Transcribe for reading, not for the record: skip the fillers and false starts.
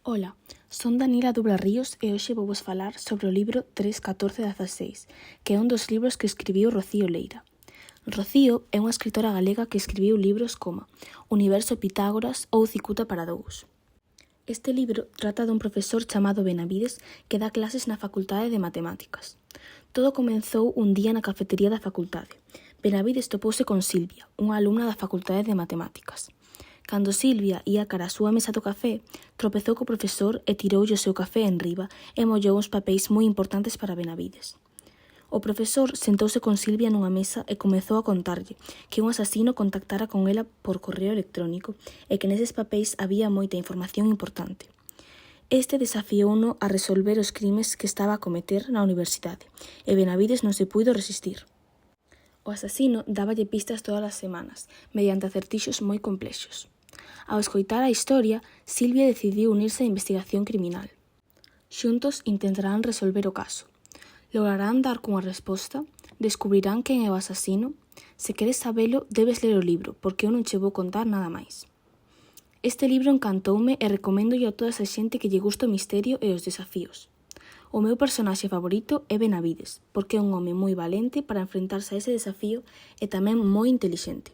Ola, son Daniela Dubra Ríos e hoxe vou vos falar sobre o libro 3.14.16, que é un dos libros que escribiu Rocío Leira. Rocío é unha escritora galega que escribiu libros como Universo Pitágoras ou Cicuta para dous. Este libro trata dun profesor chamado Benavides que dá clases na Facultade de Matemáticas. Todo comenzou un día na cafetería da facultade. Benavides topouse con Silvia, unha alumna da Facultade de Matemáticas. Cando Silvia ía cara a súa mesa do café, tropezou co profesor e tiroulle o seu café enriba e mollou uns papéis moi importantes para Benavides. O profesor sentouse con Silvia nunha mesa e comezou a contarlle que un asasino contactara con ela por correo electrónico e que neses papéis había moita información importante. Este desafiouno a resolver os crimes que estaba a cometer na universidade e Benavides non se puido resistir. O asasino dáballe pistas todas as semanas, mediante acertixos moi complexos. Ao escoitar a historia, Silvia decidiu unirse á investigación criminal. Xuntos intentarán resolver o caso. Lograrán dar cunha resposta? Descubrirán quen é o asasino? Se queres sabelo, debes ler o libro, porque eu non che vou contar nada máis. Este libro encantoume e recoméndolle a toda esa xente que lle gusta o misterio e os desafíos. O meu personaxe favorito é Benavides, porque é un home moi valente para enfrentarse a ese desafío e tamén moi intelixente.